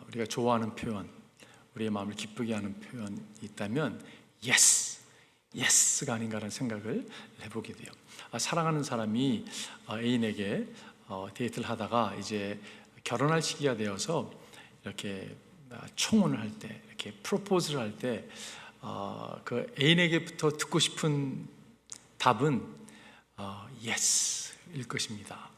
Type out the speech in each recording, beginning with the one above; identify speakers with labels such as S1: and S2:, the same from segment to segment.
S1: 우리가 좋아하는 표현, 우리의 마음을 기쁘게 하는 표현이 있다면 yes가 아닌가라는 생각을 해보게 돼요. 사랑하는 사람이 애인에게 데이트를 하다가 이제 결혼할 시기가 되어서 이렇게 청혼을 할 때, 이렇게 프로포즈를 할 때 그 애인에게부터 듣고 싶은 답은 yes일 것입니다.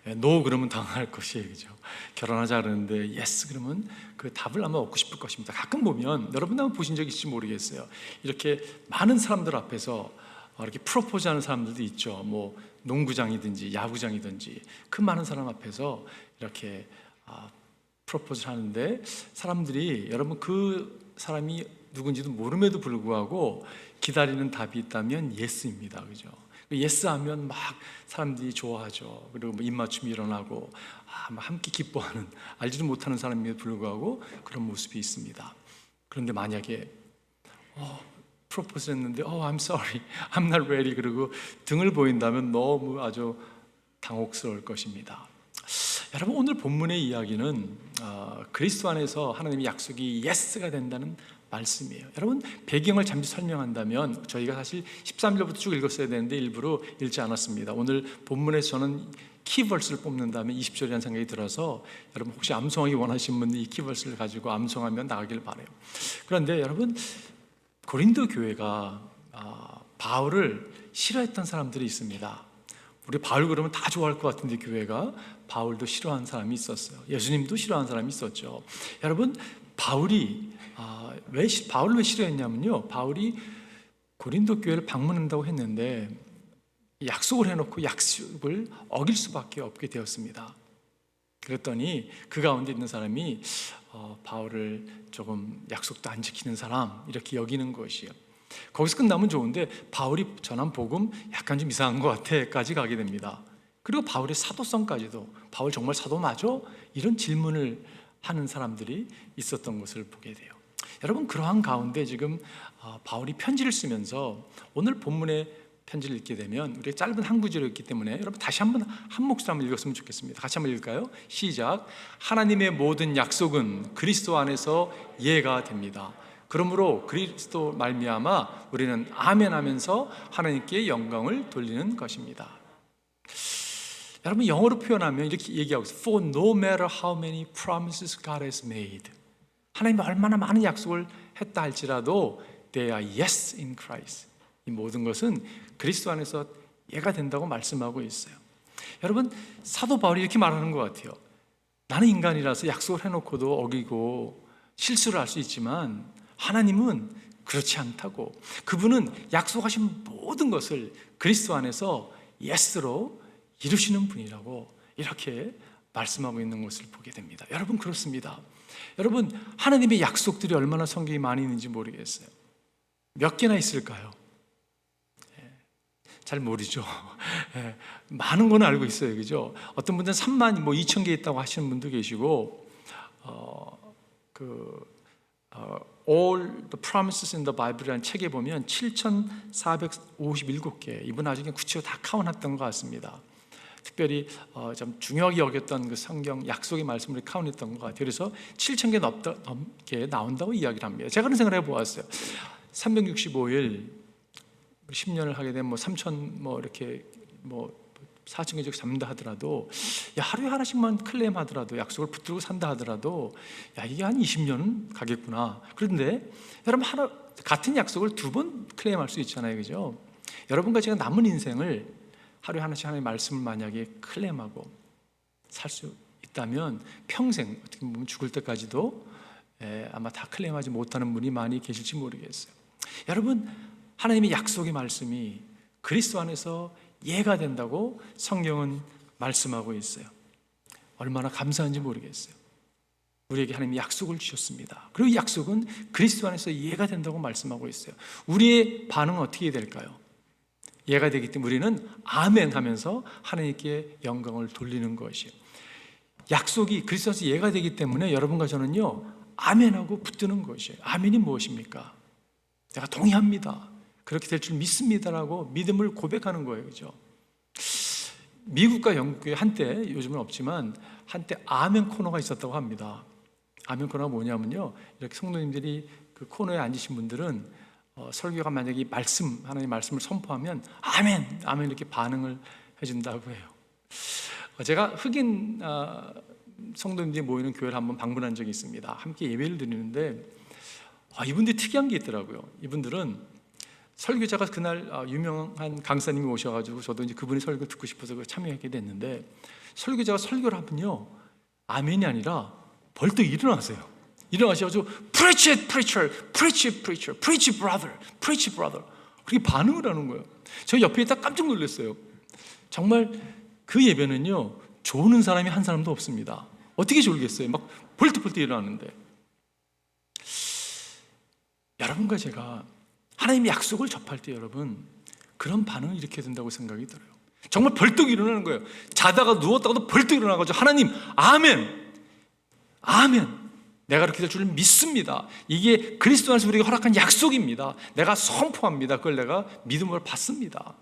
S1: no 그러면 당할 것이에요, 그죠? 결혼하자 그러는데 yes 그러면 그 답을 아마 얻고 싶을 것입니다. 가끔 보면 여러분 한번 보신 적 있을지 모르겠어요. 이렇게 많은 사람들 앞에서 이렇게 프로포즈하는 사람들도 있죠. 뭐 농구장이든지 야구장이든지 그 많은 사람 앞에서 이렇게 프로포즈를 하는데 사람들이 여러분 그 사람이 누군지도 모름에도 불구하고 기다리는 답이 있다면 yes입니다, 그죠? 예스 하면 막 사람들이 좋아하죠. 그리고 뭐 입맞춤이 일어나고 막 함께 기뻐하는, 알지도 못하는 사람임에도 불구하고 그런 모습이 있습니다. 그런데 만약에 프로포즈 했는데 I'm sorry, I'm not ready 그리고 등을 보인다면 너무 아주 당혹스러울 것입니다. 여러분, 오늘 본문의 이야기는 그리스도 안에서 하나님의 약속이 예스가 된다는 말씀이에요. 여러분, 배경을 잠시 설명한다면 저희가 사실 13절부터 쭉 읽었어야 되는데 일부러 읽지 않았습니다. 오늘 본문에서 저는 키버스를 뽑는다면 20절이라는 생각이 들어서 여러분 혹시 암송하기 원하시는 분들 이 키버스를 가지고 암송하면 나가길 바라요. 그런데 여러분, 고린도 교회가 바울을 싫어했던 사람들이 있습니다. 우리 바울 그러면 다 좋아할 것 같은데 교회가 바울도 싫어하는 사람이 있었어요. 예수님도 싫어하는 사람이 있었죠. 여러분, 바울을 왜 싫어했냐면요, 바울이 고린도 교회를 방문한다고 했는데 약속을 해놓고 약속을 어길 수밖에 없게 되었습니다. 그랬더니 그 가운데 있는 사람이 바울을 조금 약속도 안 지키는 사람 이렇게 여기는 것이에요. 거기서 끝나면 좋은데 바울이 전한 복음 약간 좀 이상한 것 같아까지 가게 됩니다. 그리고 바울의 사도성까지도, 바울 정말 사도 맞아? 이런 질문을 하는 사람들이 있었던 것을 보게 돼요. 여러분, 그러한 가운데 지금 바울이 편지를 쓰면서 오늘 본문의 편지를 읽게 되면 우리가 짧은 한 구절이 있기 때문에 여러분 다시 한번 한 목소리 한번 읽었으면 좋겠습니다. 같이 한번 읽을까요? 시작. 하나님의 모든 약속은 그리스도 안에서 이해가 됩니다. 그러므로 그리스도 말미암아 우리는 아멘 하면서 하나님께 영광을 돌리는 것입니다. 여러분, 영어로 표현하면 이렇게 얘기하고 있어요. For no matter how many promises God has made, 하나님이 얼마나 많은 약속을 했다 할지라도 they are yes in Christ. 이 모든 것은 그리스도 안에서 예가 된다고 말씀하고 있어요. 여러분, 사도 바울이 이렇게 말하는 것 같아요. 나는 인간이라서 약속을 해놓고도 어기고 실수를 할 수 있지만 하나님은 그렇지 않다고, 그분은 약속하신 모든 것을 그리스도 안에서 예스로 이루시는 분이라고 이렇게 말씀하고 있는 것을 보게 됩니다. 여러분, 그렇습니다. 여러분, 하나님의 약속들이 얼마나 성경이 많이 있는지 모르겠어요. 몇 개나 있을까요? 잘 모르죠. 많은 건 알고 있어요, 그죠? 어떤 분들은 3만 2천 개 있다고 하시는 분도 계시고, All the Promises in the Bible이라는 책에 보면 7,457개, 이분 나중에 구체로 다 카운트했던 것 같습니다. 특별히 좀 중요하게 여겼던 그 성경 약속의 말씀을 카운트했던 것 같아요. 그래서 7,000개 넘게 나온다고 이야기를 합니다. 제가 그런 생각을 해보았어요. 365일 10년을 하게 되면 3,000 이렇게 4,000개 잡는다 하더라도, 하루에 하나씩만 클레임하더라도, 약속을 붙들고 산다 하더라도, 이게 한 20년은 가겠구나. 그런데 여러분, 같은 약속을 2번 클레임할 수 있잖아요, 그죠? 여러분과 제가 남은 인생을 하루에 하나씩 하나님의 말씀을 만약에 클레임하고 살 수 있다면 평생, 어떻게 보면 죽을 때까지도 아마 다 클레임하지 못하는 분이 많이 계실지 모르겠어요. 여러분, 하나님의 약속의 말씀이 그리스도 안에서 예가 된다고 성경은 말씀하고 있어요. 얼마나 감사한지 모르겠어요. 우리에게 하나님이 약속을 주셨습니다. 그리고 이 약속은 그리스도 안에서 예가 된다고 말씀하고 있어요. 우리의 반응은 어떻게 될까요? 예가 되기 때문에 우리는 아멘 하면서 하나님께 영광을 돌리는 것이에요. 약속이 그리스도 안에서 예가 되기 때문에 여러분과 저는요, 아멘하고 붙드는 것이에요. 아멘이 무엇입니까? 내가 동의합니다, 그렇게 될 줄 믿습니다라고 믿음을 고백하는 거예요, 그죠? 미국과 영국에 한때, 요즘은 없지만 한때 아멘 코너가 있었다고 합니다. 아멘 코너가 뭐냐면요, 이렇게 성도님들이 그 코너에 앉으신 분들은 설교가 만약에 하나님의 말씀을 선포하면 아멘, 아멘 이렇게 반응을 해준다고 해요. 제가 흑인 성도님들이 모이는 교회를 한번 방문한 적이 있습니다. 함께 예배를 드리는데 이분들이 특이한 게 있더라고요. 이분들은 설교자가 그날 유명한 강사님이 오셔가지고 저도 이제 그분의 설교 듣고 싶어서 참여하게 됐는데, 설교자가 설교를 하면요, 아멘이 아니라 벌떡 일어나세요. 일어나셔가지고 Preach it, preacher, preach it, preacher, preach it, brother, preach it, brother. 그렇게 반응을 하는 거예요. 저 옆에 있다 깜짝 놀랐어요. 정말 그 예배는요, 조는 사람이 한 사람도 없습니다. 어떻게 졸겠어요? 막 벌떡벌떡 일어나는데. 여러분과 제가 하나님의 약속을 접할 때 여러분 그런 반응을 일으켜야 된다고 생각이 들어요. 정말 벌떡 일어나는 거예요. 자다가 누웠다가도 벌떡 일어나가지고 하나님 아멘, 아멘, 내가 그렇게 될 줄 믿습니다. 이게 그리스도 안에서 우리가 허락한 약속입니다. 내가 선포합니다. 그걸 내가 믿음으로 받습니다.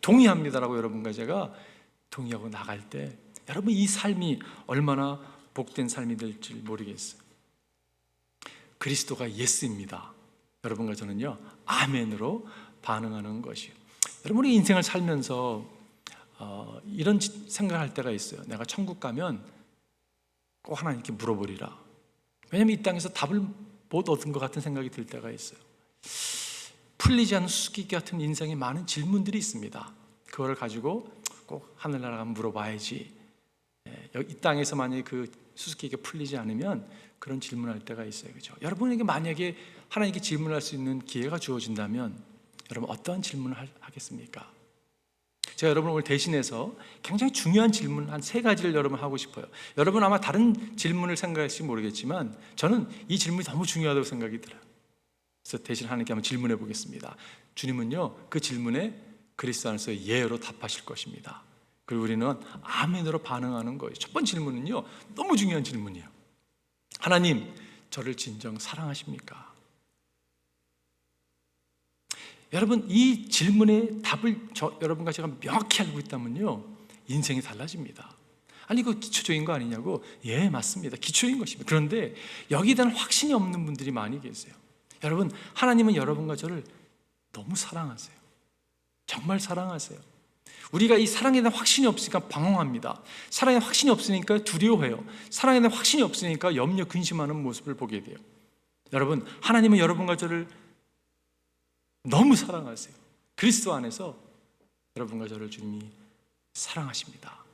S1: 동의합니다라고 여러분과 제가 동의하고 나갈 때 여러분 이 삶이 얼마나 복된 삶이 될지 모르겠어요. 그리스도가 예스입니다. 여러분과 저는요 아멘으로 반응하는 것이요. 여러분 우리 인생을 살면서 이런 생각을 할 때가 있어요. 내가 천국 가면 꼭 하나님께 물어보리라. 왜냐하면 이 땅에서 답을 못 얻은 것 같은 생각이 들 때가 있어요. 풀리지 않는 수수께끼 같은 인생에 많은 질문들이 있습니다. 그거를 가지고 꼭 하늘나라 가면 물어봐야지. 이 땅에서 만약에 그 수수께끼가 풀리지 않으면 그런 질문할 때가 있어요. 그렇죠? 여러분에게 만약에 하나님께 질문할 수 있는 기회가 주어진다면 여러분 어떠한 질문을 하겠습니까? 제가 여러분 오늘 대신해서 굉장히 중요한 질문 한 3가지를 여러분 하고 싶어요. 여러분 아마 다른 질문을 생각할지 모르겠지만 저는 이 질문이 너무 중요하다고 생각이 들어요. 그래서 대신 하나님께 한번 질문해 보겠습니다. 주님은요 그 질문에 그리스도 안에서 예로 답하실 것입니다. 그리고 우리는 아멘으로 반응하는 거예요. 첫 번째 질문은요 너무 중요한 질문이에요. 하나님, 저를 진정 사랑하십니까? 여러분 이 질문의 답을 여러분과 제가 명확히 알고 있다면요 인생이 달라집니다. 아니 그거 기초적인 거 아니냐고? 예, 맞습니다. 기초인 것입니다. 그런데 여기에 대한 확신이 없는 분들이 많이 계세요. 여러분 하나님은 여러분과 저를 너무 사랑하세요. 정말 사랑하세요. 우리가 이 사랑에 대한 확신이 없으니까 방황합니다. 사랑에 대한 확신이 없으니까 두려워해요. 사랑에 대한 확신이 없으니까 염려, 근심하는 모습을 보게 돼요. 여러분 하나님은 여러분과 저를 너무 사랑하세요. 그리스도 안에서 여러분과 저를 주님이 사랑하십니다.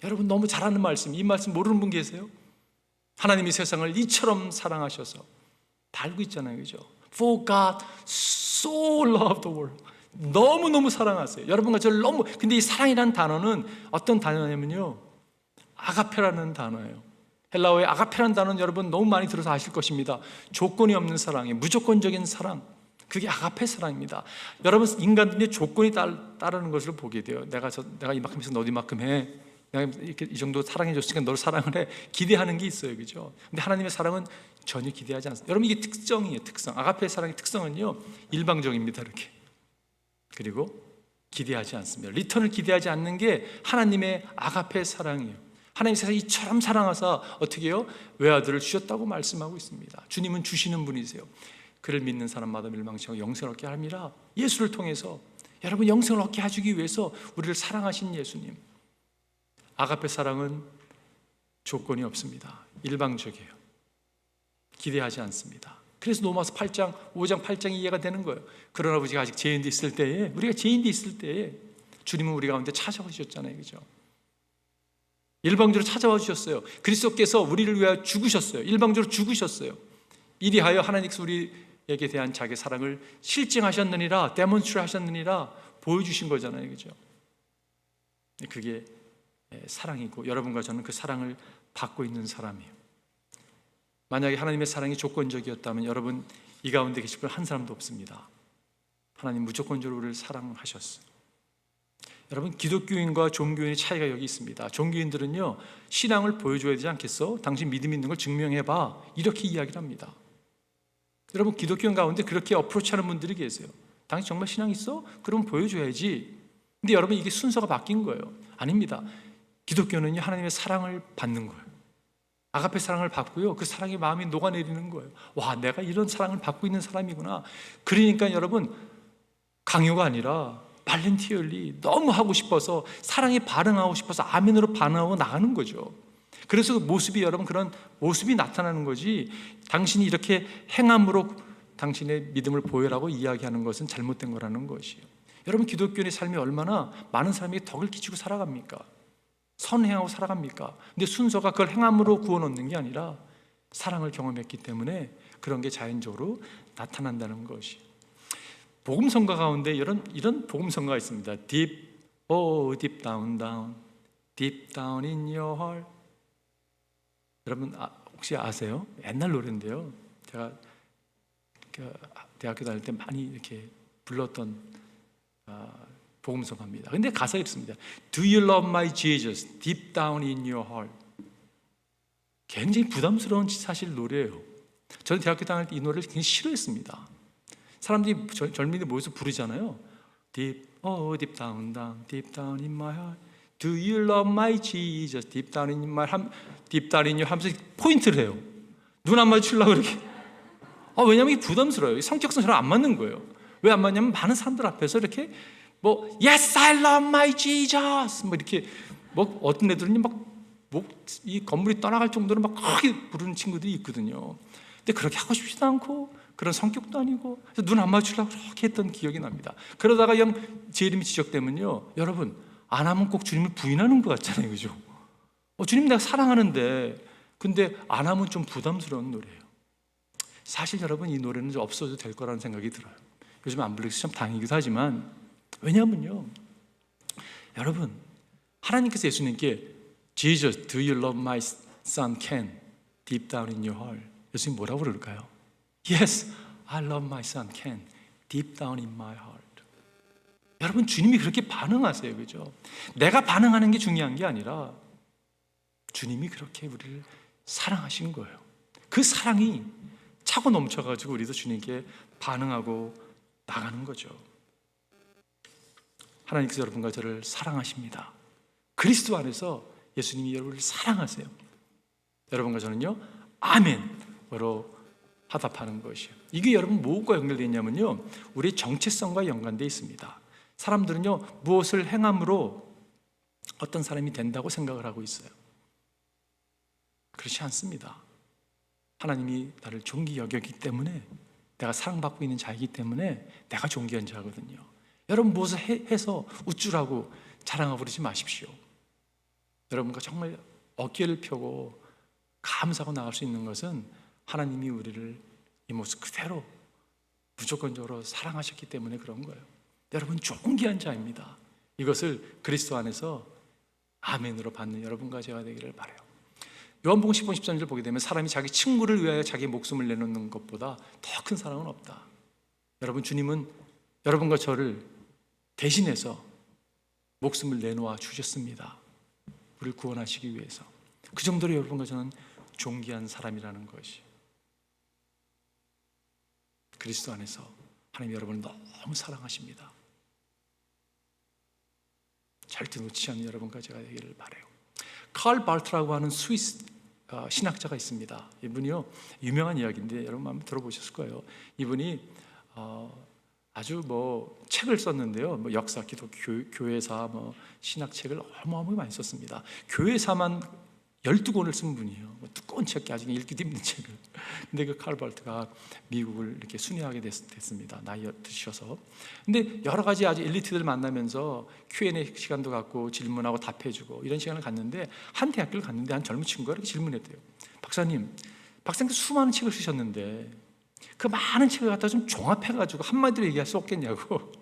S1: 여러분 너무 잘하는 말씀, 이 말씀 모르는 분 계세요? 하나님이 세상을 이처럼 사랑하셔서 다 알고 있잖아요, 그죠? For God so loved the world. 너무너무 사랑하세요. 여러분과 저를 너무. 근데 이 사랑이라는 단어는 어떤 단어냐면요 아가페라는 단어예요. 헬라어의 아가페라는 단어는 여러분 너무 많이 들어서 아실 것입니다. 조건이 없는 사랑이에요. 무조건적인 사랑. 그게 아가페 사랑입니다. 여러분 인간들이 조건이 따르는 것을 보게 돼요. 내가 이만큼 해서 너도 이만큼 해. 내가 이렇게 이 정도 사랑해 줬으니까 너를 사랑을 해. 기대하는 게 있어요, 그죠? 근데 하나님의 사랑은 전혀 기대하지 않습니다. 여러분 이게 특성이에요, 특성. 아가페 사랑의 특성은요 일방적입니다, 이렇게. 그리고 기대하지 않습니다. 리턴을 기대하지 않는 게 하나님의 아가페 사랑이에요. 하나님 세상에 이처럼 사랑하사 어떻게 해요? 외아들을 주셨다고 말씀하고 있습니다. 주님은 주시는 분이세요. 그를 믿는 사람마다 멸망치 않고 영생을 얻게 함이라. 예수를 통해서 여러분 영생을 얻게 해주기 위해서 우리를 사랑하신 예수님. 아가페 사랑은 조건이 없습니다. 일방적이에요. 기대하지 않습니다. 그래서 로마서 5장 8장이 이해가 되는 거예요. 그러나 우리가 아직 죄인돼 있을 때에, 우리가 죄인돼 있을 때에 주님은 우리 가운데 찾아와 주셨잖아요, 그죠? 일방적으로 찾아와 주셨어요. 그리스도께서 우리를 위하여 죽으셨어요. 일방적으로 죽으셨어요. 이리하여 하나님께서 우리에게 대한 자기 사랑을 실증하셨느니라, 데몬스트레이트 하셨느니라 보여주신 거잖아요, 그죠? 그게 사랑이고 여러분과 저는 그 사랑을 받고 있는 사람이에요. 만약에 하나님의 사랑이 조건적이었다면 여러분 이 가운데 계실 분 한 사람도 없습니다. 하나님 무조건적으로 우리를 사랑하셨어요. 여러분 기독교인과 종교인의 차이가 여기 있습니다. 종교인들은요 신앙을 보여줘야 되지 않겠어? 당신 믿음 있는 걸 증명해봐, 이렇게 이야기를 합니다. 여러분 기독교인 가운데 그렇게 어프로치하는 분들이 계세요. 당신 정말 신앙 있어? 그럼 보여줘야지. 근데 여러분 이게 순서가 바뀐 거예요. 아닙니다. 기독교는요 하나님의 사랑을 받는 거예요. 아가페 사랑을 받고요, 그 사랑의 마음이 녹아내리는 거예요. 와, 내가 이런 사랑을 받고 있는 사람이구나. 그러니까 여러분, 강요가 아니라 발렌티얼리 너무 하고 싶어서, 사랑에 반응하고 싶어서 아멘으로 반응하고 나가는 거죠. 그래서 그 모습이, 여러분, 그런 모습이 나타나는 거지, 당신이 이렇게 행함으로 당신의 믿음을 보여라고 이야기하는 것은 잘못된 거라는 것이에요. 여러분, 기독교인의 삶이 얼마나 많은 사람에게 덕을 끼치고 살아갑니까? 선행하고 살아갑니까? 근데 순서가 그걸 행함으로 구원 얻는 게 아니라 사랑을 경험했기 때문에 그런 게 자연적으로 나타난다는 것이. 복음성가 가운데 이런 복음성가가 있습니다. Deep, oh deep down, down, deep down in your heart. 여러분 혹시 아세요? 옛날 노래인데요, 제가 대학교 다닐 때 많이 이렇게 불렀던 복음성가입니다. 근데 가사가 있습니다. Do you love my Jesus deep down in your heart? 굉장히 부담스러운 사실 노래예요. 저는 대학교 다닐 때 이 노래를 굉장히 싫어했습니다. 사람들이 젊은이들 모여서 부르잖아요. Deep, oh deep down, down, deep down in my heart. Do you love my Jesus deep down in my heart? deep down in your 하면서 포인트를 해요. 눈 안 마주치려고 그렇게. 왜냐면 이게 부담스러워요. 성격상 저랑 안 맞는 거예요. 왜 안 맞냐면 많은 사람들 앞에서 이렇게 뭐 Yes, I love my Jesus 뭐 이렇게 뭐 어떤 애들은 이 건물이 떠나갈 정도로 막 크게 부르는 친구들이 있거든요. 근데 그렇게 하고 싶지도 않고 그런 성격도 아니고, 그래서 눈 안 맞추려고 그렇게 했던 기억이 납니다. 그러다가 제 이름이 지적되면요, 여러분, 안 하면 꼭 주님을 부인하는 것 같잖아요, 그죠? 주님 내가 사랑하는데, 근데 안 하면 좀 부담스러운 노래예요. 사실 여러분, 이 노래는 좀 없어도 될 거라는 생각이 들어요. 요즘 안 불러서 참 다행이기도 하지만, 왜냐하면요, 여러분, 하나님께서 예수님께 Jesus, do you love my son Ken deep down in your heart? 예수님 뭐라고 그럴까요? Yes, I love my son Ken deep down in my heart. 여러분, 주님이 그렇게 반응하세요, 그죠? 내가 반응하는 게 중요한 게 아니라 주님이 그렇게 우리를 사랑하신 거예요. 그 사랑이 차고 넘쳐가지고 우리도 주님께 반응하고 나가는 거죠. 하나님께서 여러분과 저를 사랑하십니다. 그리스도 안에서 예수님이 여러분을 사랑하세요. 여러분과 저는요, 아멘으로 화답하는 것이에요. 이게 여러분 무엇과 연결되어 있냐면요, 우리의 정체성과 연관되어 있습니다. 사람들은요, 무엇을 행함으로 어떤 사람이 된다고 생각을 하고 있어요. 그렇지 않습니다. 하나님이 나를 존귀 여겼기 때문에, 내가 사랑받고 있는 자이기 때문에 내가 존귀한 자거든요. 여러분, 무엇을 해서 우쭐하고 자랑하고 그러지 마십시오. 여러분과 정말 어깨를 펴고 감사하고 나갈 수 있는 것은 하나님이 우리를 이 모습 그대로 무조건적으로 사랑하셨기 때문에 그런 거예요. 여러분, 존귀한 자입니다. 이것을 그리스도 안에서 아멘으로 받는 여러분과 제가 되기를 바라요. 요한복음 10장 13절 보게 되면, 사람이 자기 친구를 위하여 자기 목숨을 내놓는 것보다 더 큰 사랑은 없다. 여러분, 주님은 여러분과 저를 대신해서 목숨을 내놓아 주셨습니다. 우리를 구원하시기 위해서. 그 정도로 여러분과 저는 존귀한 사람이라는 것이, 그리스도 안에서 하나님 여러분을 너무 사랑하십니다. 절대 놓치지 않는 여러분과 제가 되기를 바라요. 칼 발트라고 하는 스위스 신학자가 있습니다. 이분이요, 유명한 이야기인데 여러분 한번 들어보셨을 거예요. 이분이 아주 책을 썼는데요, 역사, 기독, 교회사, 신학책을 어마어마하게 많이 썼습니다. 교회사만 12권을 쓴 분이에요. 두꺼운 책, 아직 읽기도 힘든 책을. 근데 그 칼 발트가 미국을 이렇게 순회하게 됐습니다. 나이 드셔서. 근데 여러 가지 아주 엘리트들 만나면서 Q&A 시간도 갖고 질문하고 답해주고 이런 시간을 갔는데, 한 대학교를 갔는데 한 젊은 친구가 이렇게 질문했대요. 박사님께서 수많은 책을 쓰셨는데 그 많은 책을 갖다 좀 종합해가지고 한마디로 얘기할 수 없겠냐고.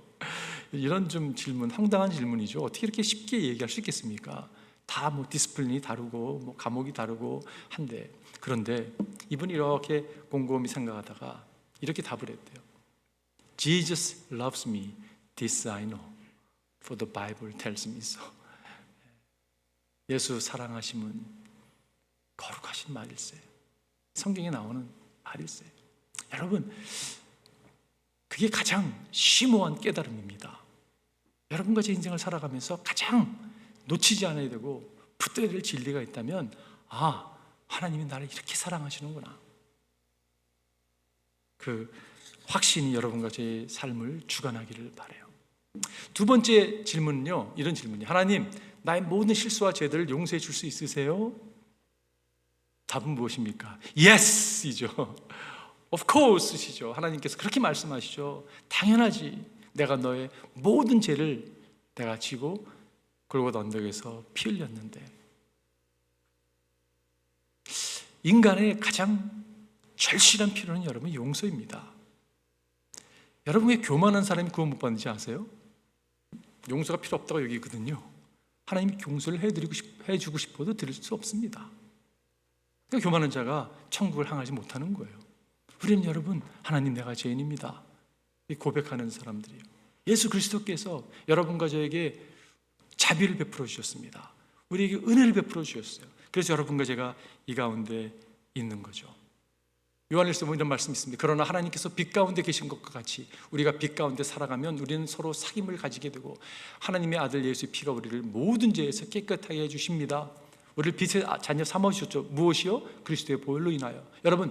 S1: 이런 좀 질문, 황당한 질문이죠. 어떻게 이렇게 쉽게 얘기할 수 있겠습니까? 다 디스플린이 다르고 과목이 다르고 한데, 그런데 이분이 이렇게 곰곰이 생각하다가 이렇게 답을 했대요. Jesus loves me, this I know, for the Bible tells me so. 예수 사랑하심은 거룩하신 말일세. 성경에 나오는 말일세. 여러분, 그게 가장 심오한 깨달음입니다. 여러분과 제 인생을 살아가면서 가장 놓치지 않아야 되고 붙들어야 될 진리가 있다면, 하나님이 나를 이렇게 사랑하시는구나. 그 확신이 여러분과 제 삶을 주관하기를 바라요. 두 번째 질문은요, 이런 질문이에요. 하나님, 나의 모든 실수와 죄들을 용서해 줄 수 있으세요? 답은 무엇입니까? Yes이죠. Of course시죠. 하나님께서 그렇게 말씀하시죠. 당연하지. 내가 너의 모든 죄를 내가 지고 골고다 언덕에서 피 흘렸는데. 인간의 가장 절실한 필요는 여러분 용서입니다. 여러분 왜 교만한 사람이 구원 못 받는지 아세요? 용서가 필요 없다고 여기거든요. 하나님이 용서를 해주고 싶어도 드릴 수 없습니다. 그러니까 교만한 자가 천국을 향하지 못하는 거예요. 우리는 여러분, 하나님 내가 죄인입니다, 고백하는 사람들이에요. 예수 그리스도께서 여러분과 저에게 자비를 베풀어 주셨습니다. 우리에게 은혜를 베풀어 주셨어요. 그래서 여러분과 제가 이 가운데 있는 거죠. 요한일서 보면 이런 말씀이 있습니다. 그러나 하나님께서 빛 가운데 계신 것과 같이 우리가 빛 가운데 살아가면 우리는 서로 사귐을 가지게 되고 하나님의 아들 예수의 피가 우리를 모든 죄에서 깨끗하게 해주십니다. 우리를 빛의 자녀 삼아주셨죠. 무엇이요? 그리스도의 보혈로 인하여. 여러분,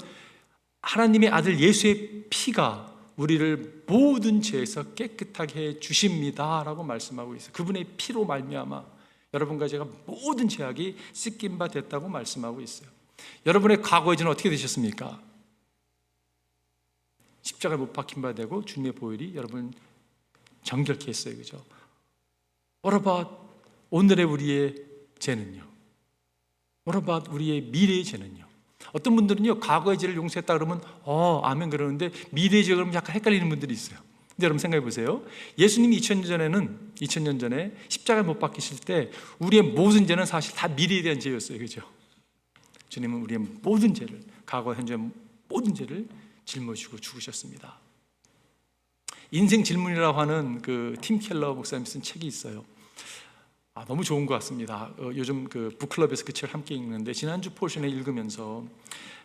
S1: 하나님의 아들 예수의 피가 우리를 모든 죄에서 깨끗하게 해주십니다 라고 말씀하고 있어요. 그분의 피로 말미암아 여러분과 제가 모든 죄악이 씻긴 바 됐다고 말씀하고 있어요. 여러분의 과거의 죄는 어떻게 되셨습니까? 십자가에 못 박힌 바 되고 주님의 보혈이 여러분 정결케 했어요. 그죠? What about 오늘의 우리의 죄는요? What about 우리의 미래의 죄는요? 어떤 분들은요, 과거의 죄를 용서했다 그러면 아멘 그러는데 미래의 죄 그러면 약간 헷갈리는 분들이 있어요. 근데 여러분 생각해 보세요. 예수님이 2000년 전에 십자가에 못 박히실 때 우리의 모든 죄는 사실 다 미래에 대한 죄였어요. 그죠? 주님은 우리의 모든 죄를, 과거 현재 모든 죄를 짊어지고 죽으셨습니다. 인생 질문이라고 하는 그 팀 켈러 목사님 쓴 책이 있어요. 너무 좋은 것 같습니다. 요즘 그 북클럽에서 그 책을 함께 읽는데 지난주 포션에 읽으면서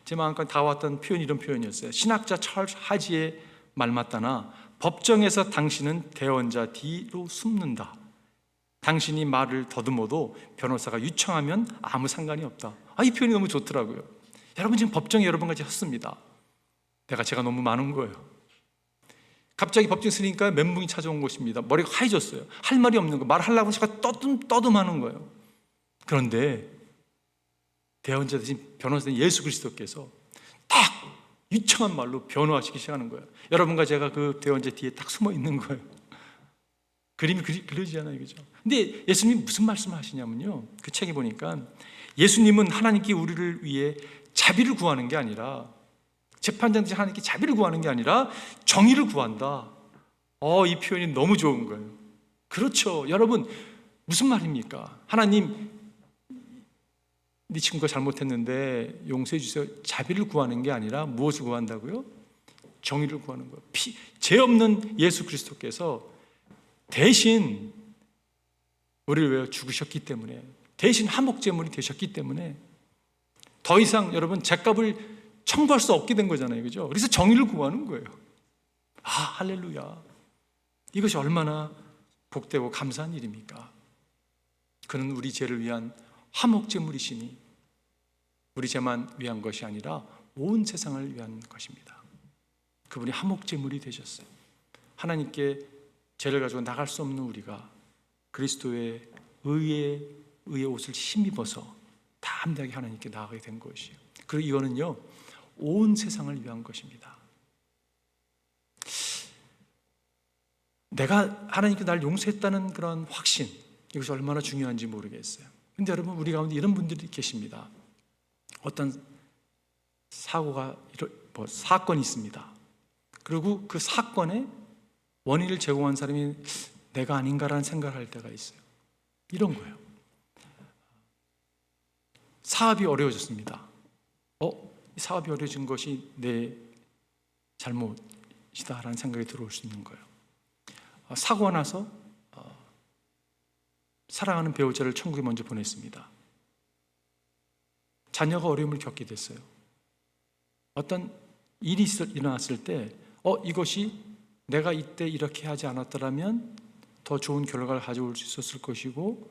S1: 제 마음까지 다왔던 표현이 이런 표현이었어요. 신학자 찰스 하지의 말 맞다나 법정에서 당신은 대언자 뒤로 숨는다. 당신이 말을 더듬어도 변호사가 유청하면 아무 상관이 없다. 이 표현이 너무 좋더라고요. 여러분 지금 법정에 여러분 같이 섰습니다. 제가 너무 많은 거예요. 갑자기 법정 쓰니까 멘붕이 찾아온 것입니다. 머리가 하얘졌어요. 할 말이 없는 거, 말하려고 제가 떠듬하는 거예요. 그런데 대언자 대신 변호사인 예수 그리스도께서 딱 유청한 말로 변호하시기 시작하는 거예요. 여러분과 제가 그 대언자 뒤에 딱 숨어 있는 거예요. 그림이 그려지잖아요, 그죠? 근데 예수님이 무슨 말씀을 하시냐면요, 그 책에 보니까 예수님은 하나님께 우리를 위해 자비를 구하는 게 아니라, 재판장들이 하나님께 자비를 구하는 게 아니라 정의를 구한다. 이 표현이 너무 좋은 거예요. 그렇죠. 여러분, 무슨 말입니까? 하나님, 네 친구가 잘못했는데 용서해 주세요. 자비를 구하는 게 아니라 무엇을 구한다고요? 정의를 구하는 거예요. 죄 없는 예수 그리스도께서 대신 우리를 위해 죽으셨기 때문에, 대신 화목제물이 되셨기 때문에 더 이상 여러분 죄값을 청구할 수 없게 된 거잖아요, 그죠? 그래서 정의를 구하는 거예요. 할렐루야. 이것이 얼마나 복되고 감사한 일입니까? 그는 우리 죄를 위한 화목제물이시니 우리 죄만 위한 것이 아니라 온 세상을 위한 것입니다. 그분이 화목제물이 되셨어요. 하나님께 죄를 가지고 나갈 수 없는 우리가 그리스도의 의의 옷을 힘입어서 담대하게 하나님께 나아가게 된 것이에요. 그리고 이거는요, 온 세상을 위한 것입니다. 내가 하나님께 나를 용서했다는 그런 확신, 이것이 얼마나 중요한지 모르겠어요. 근데 여러분, 우리 가운데 이런 분들이 계십니다. 어떤 사건이 있습니다. 그리고 그 사건의 원인을 제공한 사람이 내가 아닌가라는 생각을 할 때가 있어요. 이런 거예요. 사업이 어려워졌습니다. 사업이 어려워진 것이 내 잘못이다라는 생각이 들어올 수 있는 거예요. 사고가 나서 사랑하는 배우자를 천국에 먼저 보냈습니다. 자녀가 어려움을 겪게 됐어요. 어떤 일이 일어났을 때 이것이 내가 이때 이렇게 하지 않았더라면 더 좋은 결과를 가져올 수 있었을 것이고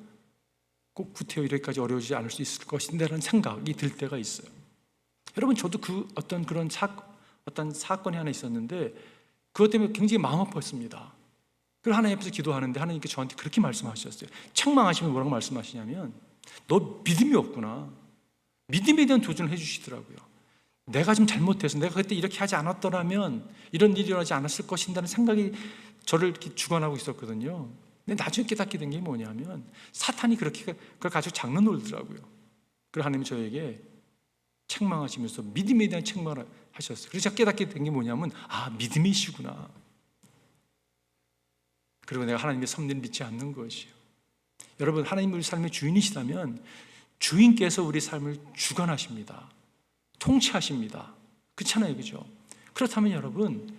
S1: 꼭 구태여 이렇게까지 어려워지지 않을 수 있을 것인데 라는 생각이 들 때가 있어요. 여러분, 저도 어떤 사건이 하나 있었는데 그것 때문에 굉장히 마음 아팠습니다. 그걸 하나님 앞에서 기도하는데 하나님께 저한테 그렇게 말씀하셨어요. 책망하시면 뭐라고 말씀하시냐면, 너 믿음이 없구나. 믿음에 대한 도전을 해주시더라고요. 내가 좀 잘못해서 내가 그때 이렇게 하지 않았더라면 이런 일이 일어나지 않았을 것인다는 생각이 저를 이렇게 주관하고 있었거든요. 근데 나중에 깨닫게 된 게 뭐냐면, 사탄이 그걸 가지고 장난놀더라고요. 그래서 하나님이 저에게 책망하시면서 믿음에 대한 책망을 하셨어요. 그래서 제가 깨닫게 된 게 뭐냐면, 믿음이시구나. 그리고 내가 하나님의 섭리를 믿지 않는 것이에요. 여러분, 하나님이 우리 삶의 주인이시다면 주인께서 우리 삶을 주관하십니다. 통치하십니다. 그렇잖아요, 그죠? 그렇다면 여러분,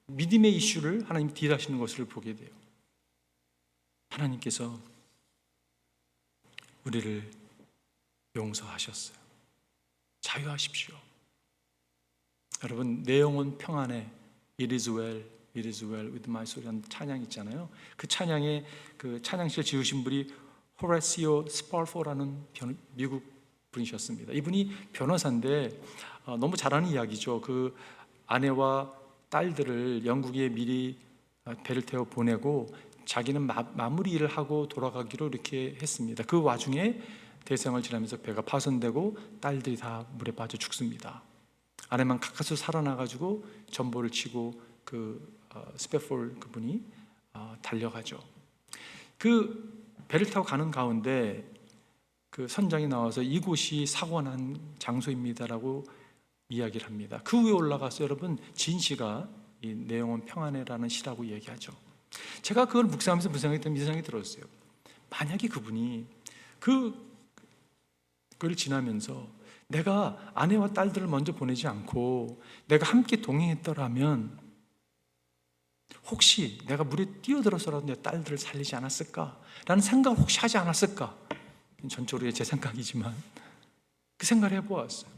S1: 믿음의 이슈를 하나님이 딜하시는 것을 보게 돼요. 하나님께서 우리를 용서하셨어요. 자유하십시오. 여러분, 내 영혼 평안에 It is well, it is well with my soul이라는 찬양 있잖아요. 그 찬양에 그 찬양시를 지으신 분이 호라시오 스팔포라는 미국 분이셨습니다. 이분이 변호사인데 너무 잘하는 이야기죠. 그 아내와 딸들을 영국에 미리 배를 태워 보내고 자기는 마무리 일을 하고 돌아가기로 이렇게 했습니다. 그 와중에 대서양을 지나면서 배가 파손되고 딸들이 다 물에 빠져 죽습니다. 아내만 가까스로 살아나가지고 전보를 치고 스페폴 그분이 달려가죠. 그 배를 타고 가는 가운데 그 선장이 나와서 이곳이 사고가 난 장소입니다라고 이야기를 합니다. 그 위에 올라가서 여러분, 진 씨가 이 내 영혼 평안해라는 시라고 얘기하죠. 제가 그걸 묵상하면서 무슨 생각이 들었어요. 만약에 그분이 그걸 지나면서 내가 아내와 딸들을 먼저 보내지 않고 내가 함께 동행했더라면 혹시 내가 물에 뛰어들어서라도 내 딸들을 살리지 않았을까라는 생각을 혹시 하지 않았을까? 전적으로 제 생각이지만 그 생각을 해보았어요.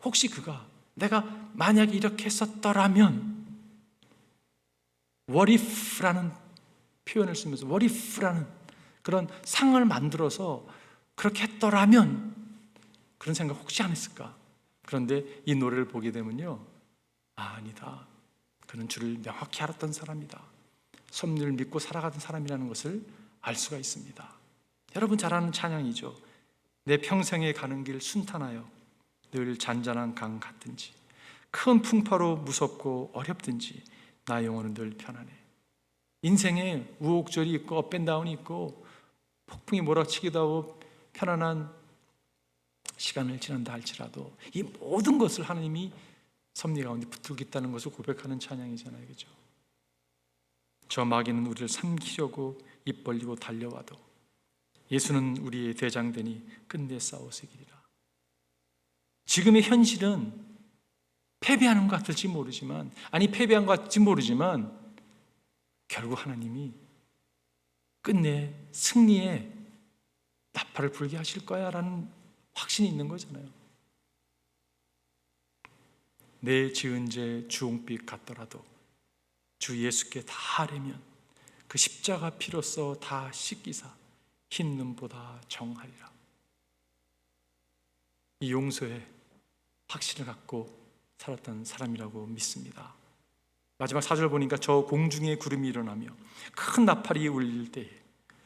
S1: 혹시 내가 만약에 이렇게 했었더라면, what if라는 표현을 쓰면서 what if라는 그런 상을 만들어서 그렇게 했더라면 그런 생각 혹시 안 했을까? 그런데 이 노래를 보게 되면요, 아니다, 그는 주를 명확히 알았던 사람이다, 섭리를 믿고 살아가던 사람이라는 것을 알 수가 있습니다. 여러분 잘 아는 찬양이죠. 내 평생에 가는 길 순탄하여 늘 잔잔한 강 같든지 큰 풍파로 무섭고 어렵든지 나의 영혼은 늘 편안해. 인생에 우옥절이 있고 업앤다운이 있고 폭풍이 몰아치기도 하고 편안한 시간을 지난다 할지라도 이 모든 것을 하나님이 섭리 가운데 붙들겠다는 것을 고백하는 찬양이잖아요, 그죠? 저 마귀는 우리를 삼키려고 입 벌리고 달려와도 예수는 우리의 대장되니 끝내 싸우시기리라. 지금의 현실은 패배하는 것 같을지 모르지만, 패배한 것 같을지 모르지만 결국 하나님이 끝내 승리의 나팔을 불게 하실 거야 라는 확신이 있는 거잖아요. 내 지은 죄 주홍빛 같더라도 주 예수께 다 아뢰면 그 십자가 피로써 다 씻기사 흰 눈보다 정하리라. 이 용서에 확신을 갖고 살았던 사람이라고 믿습니다. 마지막 4절 보니까 저 공중에 구름이 일어나며 큰 나팔이 울릴 때에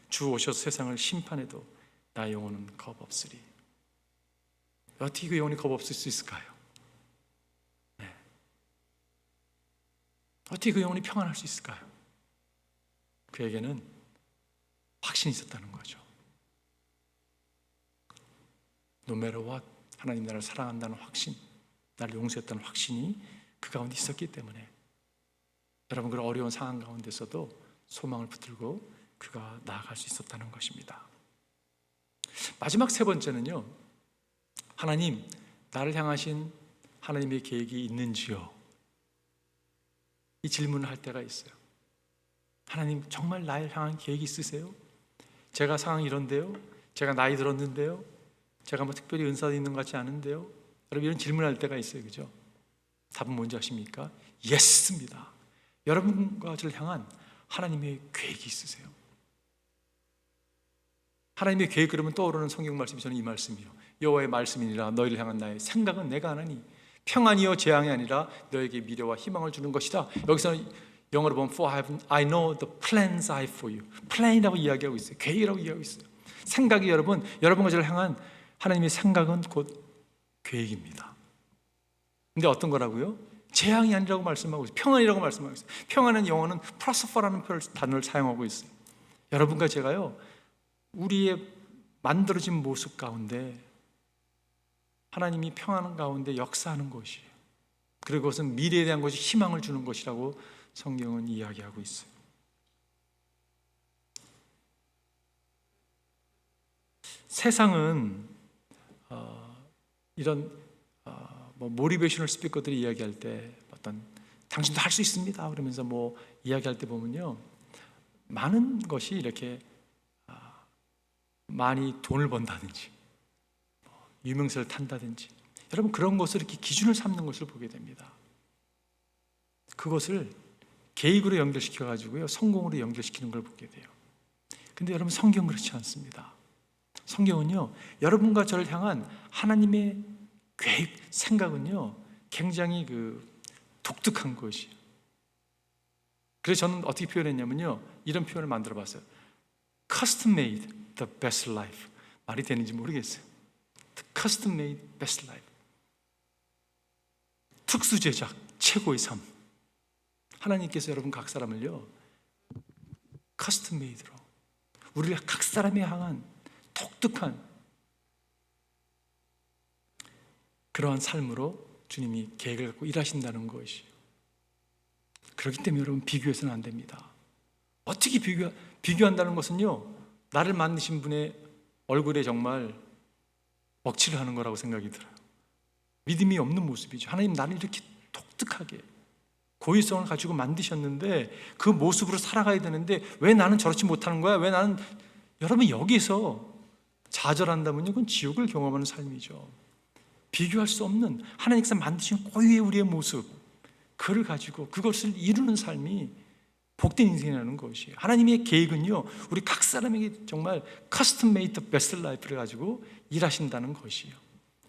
S1: 주 오셔서 세상을 심판해도 나의 영혼은 겁없으리. 어떻게 그 영혼이 겁없을 수 있을까요? 네. 어떻게 그 영혼이 평안할 수 있을까요? 그에게는 확신이 있었다는 거죠. No matter what, 하나님 나를 사랑한다는 확신, 나를 용서했다는 확신이 그 가운데 있었기 때문에 여러분, 그 어려운 상황 가운데서도 소망을 붙들고 그가 나아갈 수 있었다는 것입니다. 마지막 세 번째는요, 하나님, 나를 향하신 하나님의 계획이 있는지요? 이 질문을 할 때가 있어요. 하나님, 정말 나를 향한 계획이 있으세요? 제가 상황이 이런데요? 제가 나이 들었는데요? 제가 뭐 특별히 은사도 있는 것 같지 않은데요? 여러분, 이런 질문을 할 때가 있어요, 그죠? 답은 뭔지 아십니까? 예스입니다. 여러분과 저를 향한 하나님의 계획이 있으세요. 하나님의 계획 그러면 떠오르는 성경 말씀이 저는 이 말씀이요, 여호와의 말씀이니라. 너희를 향한 나의 생각은 내가 아나니 평안이요 재앙이 아니라 너에게 미래와 희망을 주는 것이다. 여기서는 영어로 보면 For I know the plans I have for you. 플랜이라고 이야기하고 있어요. 계획이라고 이야기하고 있어요. 생각이 여러분과 저를 향한 하나님의 생각은 곧 계획입니다. 근데 어떤 거라고요? 재앙이 아니라고 말씀하고 있어요. 평안이라고 말씀하고 있어요. 평안은 영어는 prosper라는 단어를 사용하고 있어요. 여러분과 제가요, 우리의 만들어진 모습 가운데 하나님이 평안 가운데 역사하는 것이에요. 그리고 그것은 미래에 대한 것이 희망을 주는 것이라고 성경은 이야기하고 있어요. 세상은 이런 모티베이셔널 스피커들이 이야기할 때 어떤 당신도 할 수 있습니다 그러면서 이야기할 때 보면요, 많은 것이 이렇게 많이 돈을 번다든지 유명세를 탄다든지, 여러분 그런 것을 이렇게 기준을 삼는 것을 보게 됩니다. 그것을 계획으로 연결시켜 가지고요, 성공으로 연결시키는 걸 보게 돼요. 근데 여러분, 성경은 그렇지 않습니다. 성경은요, 여러분과 저를 향한 하나님의 계획, 생각은요 굉장히 독특한 것이에요. 그래서 저는 어떻게 표현했냐면요, 이런 표현을 만들어 봤어요. Custom made the best life. 말이 되는지 모르겠어요. The custom made best life. 특수 제작 최고의 삶. 하나님께서 여러분 각 사람을요 custom made로, 우리를 각 사람에 향한 독특한 그러한 삶으로 주님이 계획을 갖고 일하신다는 것이. 그렇기 때문에 여러분, 비교해서는 안 됩니다. 어떻게 비교한다는 것은요, 나를 만드신 분의 얼굴에 정말 억지를 하는 거라고 생각이 들어요. 믿음이 없는 모습이죠. 하나님, 나를 이렇게 독특하게 고유성을 가지고 만드셨는데 그 모습으로 살아가야 되는데 왜 나는 저렇지 못하는 거야? 왜 나는. 여러분, 여기서 좌절한다면요, 그건 지옥을 경험하는 삶이죠. 비교할 수 없는 하나님께서 만드신 고유의 우리의 모습, 그를 가지고 그것을 이루는 삶이 복된 인생이라는 것이에요. 하나님의 계획은요, 우리 각 사람에게 정말 custom made the best life를 가지고 일하신다는 것이에요.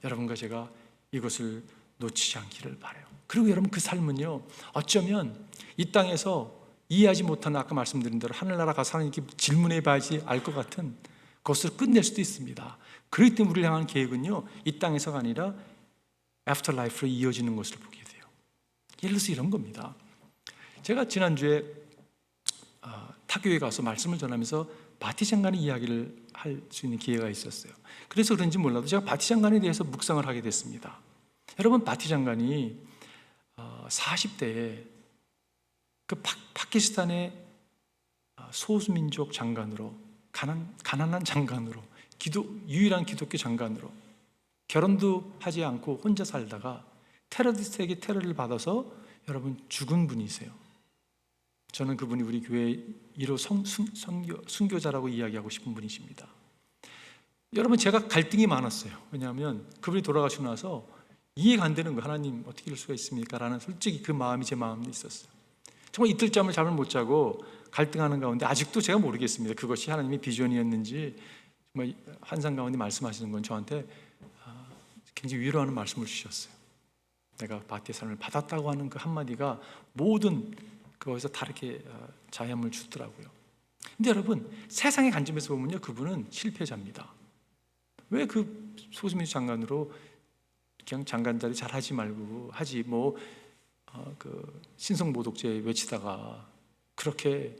S1: 여러분과 제가 이것을 놓치지 않기를 바라요. 그리고 여러분, 그 삶은요, 어쩌면 이 땅에서 이해하지 못하는, 아까 말씀드린 대로 하늘나라 가서 하나님께 질문해 봐야지 알 것 같은 그것을 끝낼 수도 있습니다. 그렇기 때문에 우리를 향한 계획은요, 이 땅에서가 아니라 애프터라이프로 이어지는 것을 보게 돼요. 예를 들어서 이런 겁니다. 제가 지난주에 타교에 가서 말씀을 전하면서 바티장간의 이야기를 할 수 있는 기회가 있었어요. 그래서 그런지 몰라도 제가 바티장간에 대해서 묵상을 하게 됐습니다. 여러분, 바티장간이 40대에 그 파키스탄의 소수민족 장관으로, 가난한 장관으로, 유일한 기독교 장관으로 결혼도 하지 않고 혼자 살다가 테러리스트에게 테러를 받아서 여러분 죽은 분이세요. 저는 그분이 우리 교회 1호 순교자라고 이야기하고 싶은 분이십니다. 여러분, 제가 갈등이 많았어요. 왜냐하면 그분이 돌아가시고 나서 이해가 안 되는 거예요. 하나님, 어떻게 이럴 수가 있습니까? 라는 솔직히 그 마음이 제 마음에 있었어요. 정말 이틀 잠을 못 자고 갈등하는 가운데 아직도 제가 모르겠습니다. 그것이 하나님의 비전이었는지. 정말 환상 가운데 말씀하시는 건 저한테 굉장히 위로하는 말씀을 주셨어요. 내가 바티의 삶을 받았다고 하는 그 한마디가 모든 그것에서 다르게 자양을 주더라고요. 근데 여러분, 세상의 관점에서 보면요, 그분은 실패자입니다. 왜 그 소수민족 장관으로 그냥 장관 자리 잘 하지 말고 하지, 그 신성모독죄 외치다가 그렇게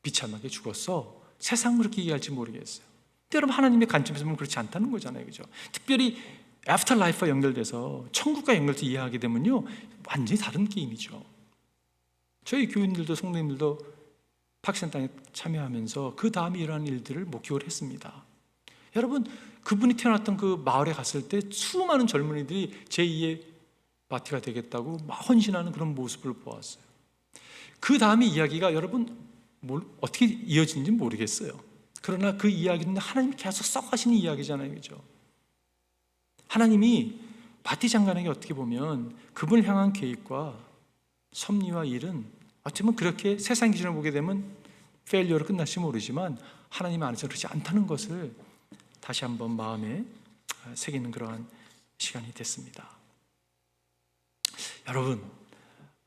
S1: 비참하게 죽었어? 세상은 그렇게 이해할지 모르겠어요. 근데 여러분, 하나님의 관점에서 보면 그렇지 않다는 거잖아요, 그죠? 특별히 애프터 라이프와 연결돼서 천국과 연결돼서 이해하게 되면요, 완전히 다른 게임이죠. 저희 교인들도 성도님들도 파키스탄 땅에 참여하면서 그 다음에 일어난 일들을 목격을 했습니다. 여러분, 그분이 태어났던 그 마을에 갔을 때 수많은 젊은이들이 제2의 바티가 되겠다고 막 헌신하는 그런 모습을 보았어요. 그 다음에 이야기가 여러분 어떻게 이어지는지 모르겠어요. 그러나 그 이야기는 하나님이 계속 써가시는 이야기잖아요, 그죠? 하나님이 바티 장관에게 어떻게 보면 그분을 향한 계획과 섭리와 일은 어쩌면 그렇게 세상 기준으로 보게 되면 페일리어로 끝날지 모르지만 하나님 안에서 그렇지 않다는 것을 다시 한번 마음에 새기는 그러한 시간이 됐습니다. 여러분,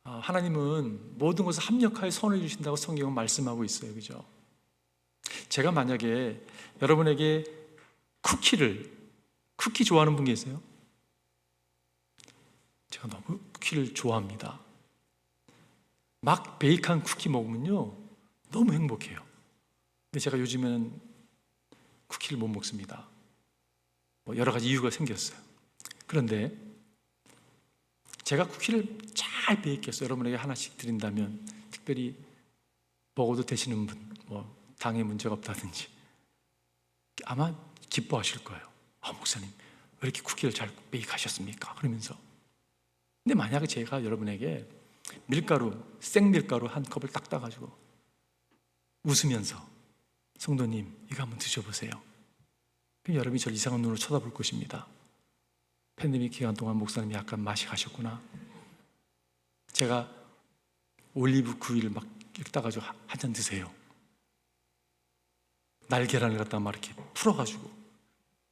S1: 하나님은 모든 것을 합력하여 선을 주신다고 성경은 말씀하고 있어요. 그죠? 제가 만약에 여러분에게 쿠키 좋아하는 분 계세요? 제가 너무 쿠키를 좋아합니다. 막 베이크한 쿠키 먹으면요 너무 행복해요. 근데 제가 요즘에는 쿠키를 못 먹습니다. 여러 가지 이유가 생겼어요. 그런데 제가 쿠키를 잘 베이크해서 여러분에게 하나씩 드린다면, 특별히 먹어도 되시는 분, 당에 문제가 없다든지 아마 기뻐하실 거예요. 목사님 왜 이렇게 쿠키를 잘 베이크하셨습니까? 그러면서. 근데 만약에 제가 여러분에게 생밀가루 한 컵을 딱 따가지고 웃으면서 성도님 이거 한번 드셔보세요. 그럼 여러분이 저를 이상한 눈으로 쳐다볼 것입니다. 팬데믹 기간 동안 목사님이 약간 맛이 가셨구나. 제가 올리브 구이를 막 이렇게 따가지고 한 잔 드세요. 날계란을 갖다가 막 이렇게 풀어가지고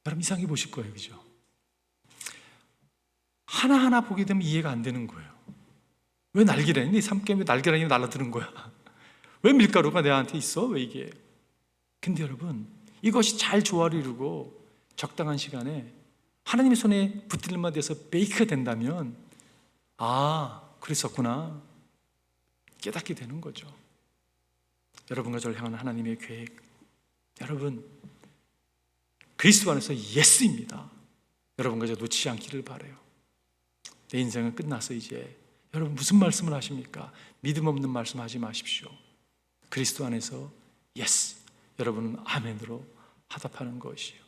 S1: 여러분 이상하게 보실 거예요. 그죠? 하나하나 보게 되면 이해가 안 되는 거예요. 왜 날계란이 네 삼겹에 날계란이 날아드는 거야? 왜 밀가루가 내한테 있어? 왜 이게? 근데 여러분, 이것이 잘 조화를 이루고 적당한 시간에 하나님의 손에 붙들림만 돼서 베이크가 된다면, 그랬었구나 깨닫게 되는 거죠. 여러분과 저를 향한 하나님의 계획, 여러분 그리스도 안에서 예스입니다. 여러분과 저 놓치지 않기를 바라요. 내 인생은 끝나서 이제 여러분 무슨 말씀을 하십니까? 믿음 없는 말씀 하지 마십시오. 그리스도 안에서 예스, 여러분은 아멘으로 화답하는 것이요.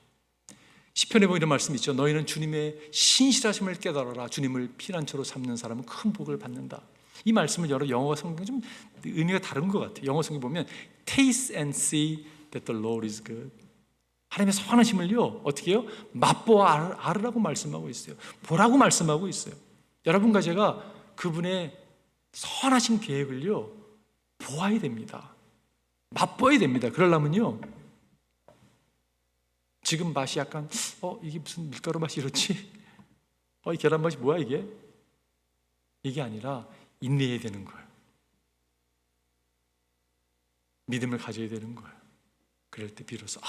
S1: 시편에 보면 이런 말씀이 있죠. 너희는 주님의 신실하심을 깨달아라. 주님을 피난처로 삼는 사람은 큰 복을 받는다. 이 말씀을 여러 영어 성경 좀 의미가 다른 것 같아요. 영어 성경 보면 Taste and see that the Lord is good. 하나님의 선하심을요 어떻게 해요? 맛보아 알으라고 말씀하고 있어요. 보라고 말씀하고 있어요. 여러분과 제가 그분의 선하신 계획을요 보아야 됩니다. 맛보아야 됩니다. 그러려면요 지금 맛이 약간 이게 무슨 밀가루 맛이 이렇지? 이 계란 맛이 뭐야 이게? 이게 아니라 인내해야 되는 거예요. 믿음을 가져야 되는 거예요. 그럴 때 비로소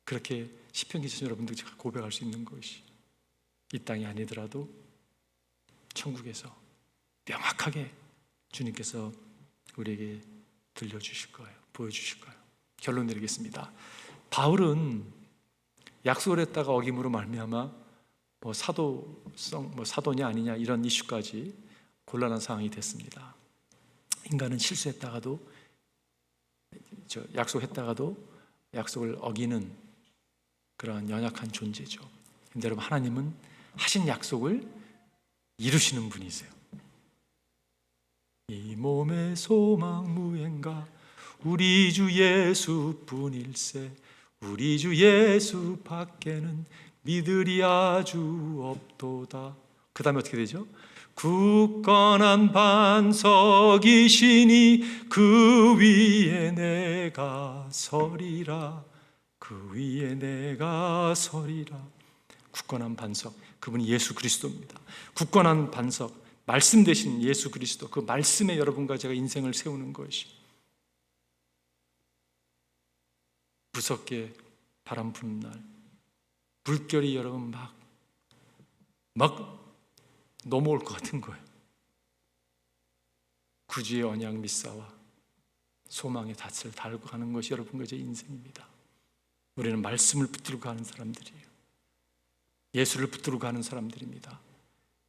S1: 그렇게 시편 기자 여러분들 제가 고백할 수 있는 것이 이 땅이 아니더라도 천국에서 명확하게 주님께서 우리에게 들려주실 거예요. 보여주실 거예요. 결론 내리겠습니다. 바울은 약속을 했다가 어김으로 말미암아 사도냐 아니냐 이런 이슈까지 곤란한 상황이 됐습니다. 인간은 실수했다가도 약속했다가도 약속을 어기는 그러한 연약한 존재죠. 근데 여러분 하나님은 하신 약속을 이루시는 분이세요. 이 몸의 소망 무행가 우리 주 예수뿐일세 우리 주 예수 밖에는 믿으리 아주 없도다. 그 다음에 어떻게 되죠? 굳건한 반석이시니 그 위에 내가 서리라 그 위에 내가 서리라. 굳건한 반석, 그분이 예수 그리스도입니다. 굳건한 반석, 말씀 되신 예수 그리스도, 그 말씀에 여러분과 제가 인생을 세우는 것이 무섭게 바람 부는 날 물결이 여러분 막 넘어올 것 같은 거예요. 구주의 언약 믿사와 소망의 닷을 달고 가는 것이 여러분과 제 인생입니다. 우리는 말씀을 붙들고 가는 사람들이에요. 예수를 붙들고 가는 사람들입니다.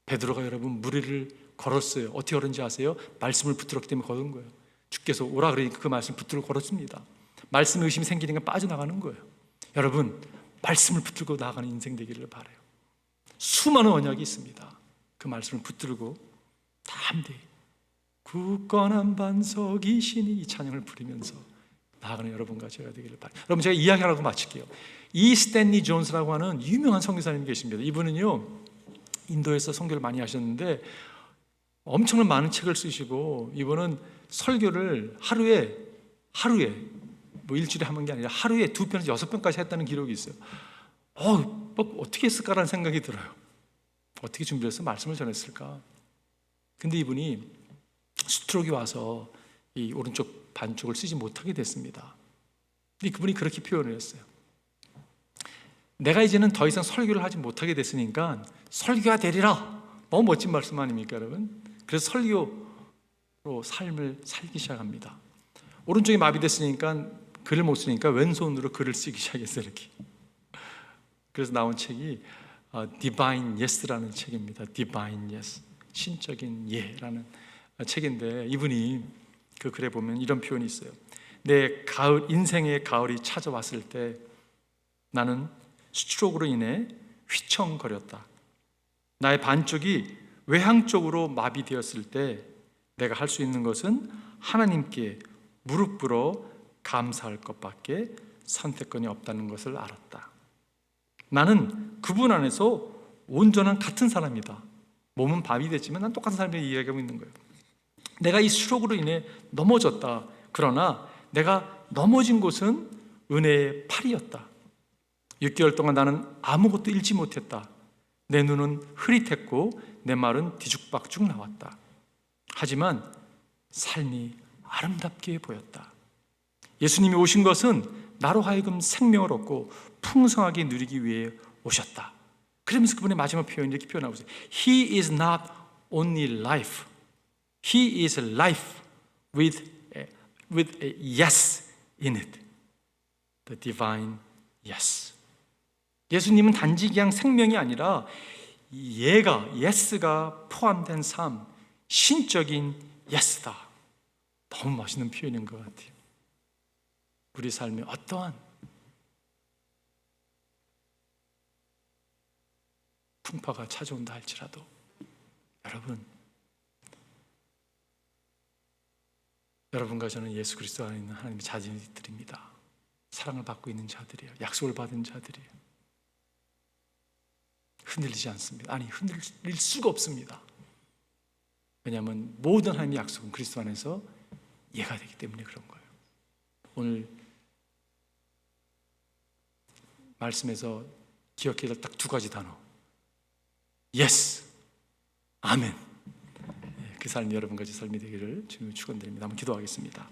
S1: 베드로가 여러분 무리를 걸었어요. 어떻게 걸었는지 아세요? 말씀을 붙들었기 때문에 걸은 거예요. 주께서 오라 그러니까 그 말씀을 붙들고 걸었습니다. 말씀에 의심이 생기니까 빠져나가는 거예요. 여러분 말씀을 붙들고 나아가는 인생 되기를 바라요. 수많은 언약이 있습니다. 그 말씀을 붙들고 담대히 굳건한 반석이시니 이 찬양을 부르면서 나아가는 여러분과 제가 되기를 바라요. 여러분 제가 이야기하라고 마칠게요. 이 스탠리 존스라고 하는 유명한 선교사님이 계십니다. 이분은요 인도에서 선교를 많이 하셨는데 엄청난 많은 책을 쓰시고 이분은 설교를 하루에 뭐 일주일에 한 번 게 아니라 하루에 2편에서 6편까지 했다는 기록이 있어요. 뭐 어떻게 했을까라는 생각이 들어요. 어떻게 준비해서 말씀을 전했을까? 근데 이분이 스트로크가 와서 이 오른쪽 반쪽을 쓰지 못하게 됐습니다. 근데 그분이 그렇게 표현을 했어요. 내가 이제는 더 이상 설교를 하지 못하게 됐으니까 설교가 되리라. 너무 멋진 말씀 아닙니까, 여러분? 그래서 설교로 삶을 살기 시작합니다. 오른쪽이 마비됐으니까 글을 못 쓰니까 왼손으로 글을 쓰기 시작했어요, 이렇게. 그래서 나온 책이 Divine Yes라는 책입니다. Divine Yes, 신적인 예라는 책인데, 이분이 그 글에 보면 이런 표현이 있어요. 내 인생의 가을이 찾아왔을 때 나는 스트로크로 인해 휘청거렸다. 나의 반쪽이 외향 쪽으로 마비되었을 때 내가 할 수 있는 것은 하나님께 무릎 꿇어 감사할 것밖에 선택권이 없다는 것을 알았다. 나는 그분 안에서 온전한 같은 사람이다. 몸은 마비됐지만 난 똑같은 사람이라고 이야기하고 있는 거예요. 내가 이 스트로크로 인해 넘어졌다. 그러나 내가 넘어진 곳은 은혜의 팔이었다. 6개월 동안 나는 아무것도 읽지 못했다. 내 눈은 흐릿했고 내 말은 뒤죽박죽 나왔다. 하지만 삶이 아름답게 보였다. 예수님이 오신 것은 나로 하여금 생명을 얻고 풍성하게 누리기 위해 오셨다. 그러면서 그분의 마지막 표현이 이렇게 표현하고 있어요. He is not only life. He is life with a yes in it. The divine yes. 예수님은 단지 그냥 생명이 아니라 yes가 포함된 삶, 신적인 yes다. 너무 멋있는 표현인 것 같아요. 우리 삶에 어떠한 풍파가 찾아온다 할지라도 여러분과 저는 예수 그리스도 안에 있는 하나님의 자녀들입니다. 사랑을 받고 있는 자들이에요. 약속을 받은 자들이에요. 흔들리지 않습니다. 아니, 흔들릴 수가 없습니다. 왜냐하면 모든 하나님의 약속은 그리스도 안에서 예가 되기 때문에 그런 거예요. 오늘 말씀에서 기억해야 될 딱 2가지 단어. Yes, 아멘. 그 삶이 여러분과 제 삶이 되기를 주님을 축원드립니다. 한번 기도하겠습니다.